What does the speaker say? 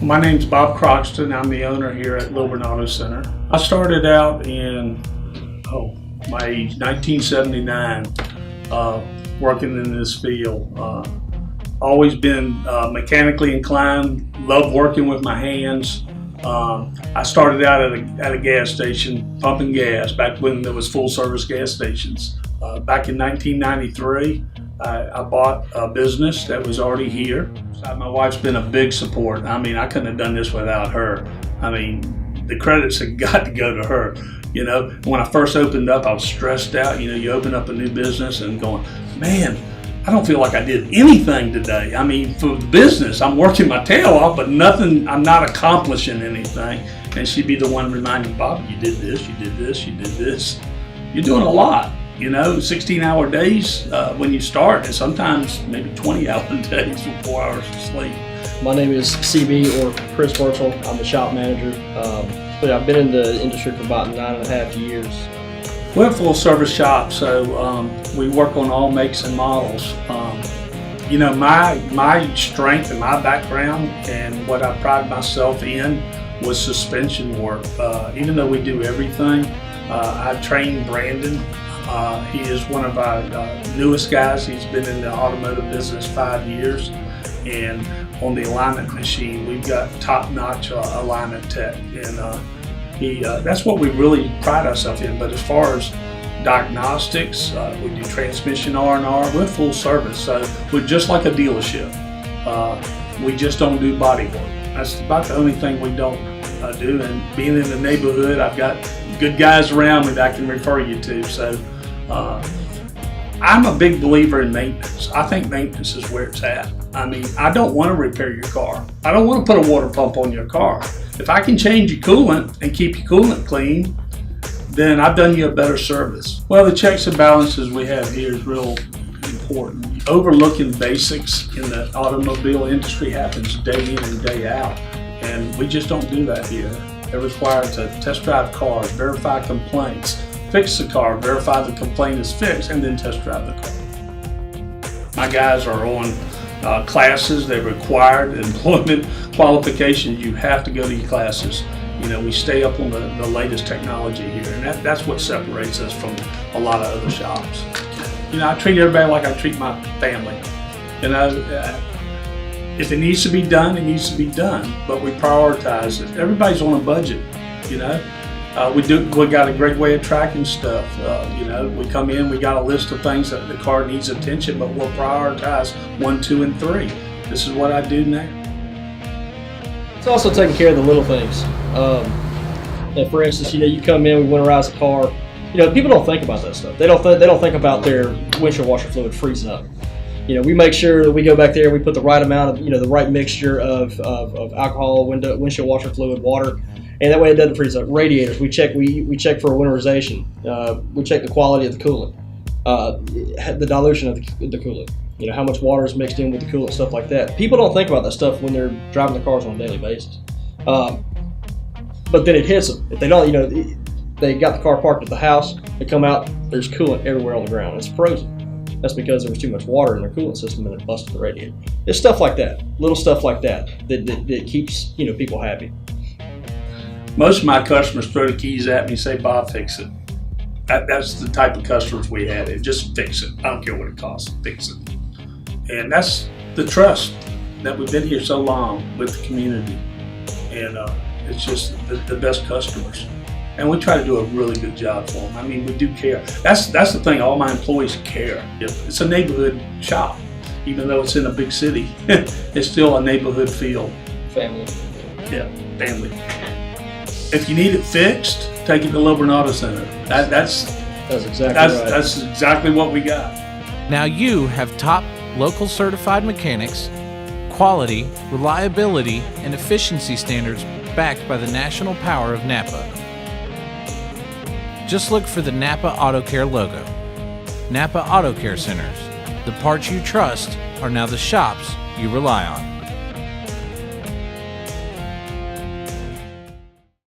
My name's Bob Croxton. I'm the owner here at Lilburn Auto Center. I started out in, my age, 1979, working in this field. Always been mechanically inclined, love working with my hands. I started out at a gas station pumping gas back when there was full service gas stations. Back in 1993, I bought a business that was already here. My wife's been a big support. I mean, I couldn't have done this without her. I mean, the credits have got to go to her. You know, when I first opened up, I was stressed out. You know, you open up a new business and going, man, I don't feel like I did anything today. I mean, for the business, I'm working my tail off, but nothing, I'm not accomplishing anything. And she'd be the one reminding, Bob, you did this, you did this, you did this. You're doing a lot. You know, 16-hour days when you start, and sometimes maybe 20-hour days with 4 hours of sleep. My name is CB, or Chris Burchell. I'm the shop manager. But I've been in the industry for about 9.5 years. We're a full-service shop, so we work on all makes and models. You know, my strength and my background and what I pride myself in was suspension work. Even though we do everything, I trained Brandon. He is one of our newest guys. He's been in the automotive business 5 years, and on the alignment machine, we've got top-notch alignment tech, and that's what we really pride ourselves in. But as far as diagnostics, we do transmission R&R. We're full service, so we're just like a dealership. We just don't do body work. That's about the only thing we don't do. And being in the neighborhood, I've got good guys around me that I can refer you to. So I'm a big believer in maintenance. I think maintenance is where it's at. I mean, I don't want to repair your car. I don't want to put a water pump on your car. If I can change your coolant and keep your coolant clean, then I've done you a better service. Well, the checks and balances we have here is real important. Overlooking basics in the automobile industry happens day in and day out, and we just don't do that here. They're required to test drive cars, verify complaints, fix the car, verify the complaint is fixed, and then test drive the car. My guys are on classes. They're required employment qualifications. You have to go to your classes. You know, we stay up on the latest technology here, and that's what separates us from a lot of other shops. You know, I treat everybody like I treat my family. You know, if it needs to be done, it needs to be done, but we prioritize it. Everybody's on a budget, you know. We got a great way of tracking stuff. You know, we come in, we got a list of things that the car needs attention, but we'll prioritize 1, 2, and 3. This is what I do now. It's also taking care of the little things. And for instance, you know, you come in, we winterize the car. You know, people don't think about that stuff. They don't think about their windshield washer fluid freezing up. You know, we make sure that we go back there, we put the right amount of, you know, the right mixture of alcohol, windshield washer fluid, water, and that way it doesn't freeze up. Radiators, we check for winterization. We check the quality of the coolant, the dilution of the coolant. You know, how much water is mixed in with the coolant, stuff like that. People don't think about that stuff when they're driving their cars on a daily basis. But then it hits them. If they don't, you know, they got the car parked at the house, they come out, there's coolant everywhere on the ground. It's frozen. That's because there was too much water in their coolant system and it busted the radiator. It's stuff like that, little stuff like that keeps, you know, people happy. Most of my customers throw the keys at me and say, Bob, fix it. That's the type of customers we had. Just fix it. I don't care what it costs, fix it. And that's the trust that we've been here so long with the community. And it's just the best customers. And we try to do a really good job for them. I mean, we do care. That's the thing, all my employees care. It's a neighborhood shop. Even though it's in a big city, it's still a neighborhood feel. Family. Yeah, family. If you need it fixed, take it to Lilburn Auto Center. That's exactly right. That's exactly what we got. Now you have top local certified mechanics, quality, reliability, and efficiency standards backed by the national power of NAPA. Just look for the NAPA AutoCare logo. NAPA AutoCare Centers. The parts you trust are now the shops you rely on.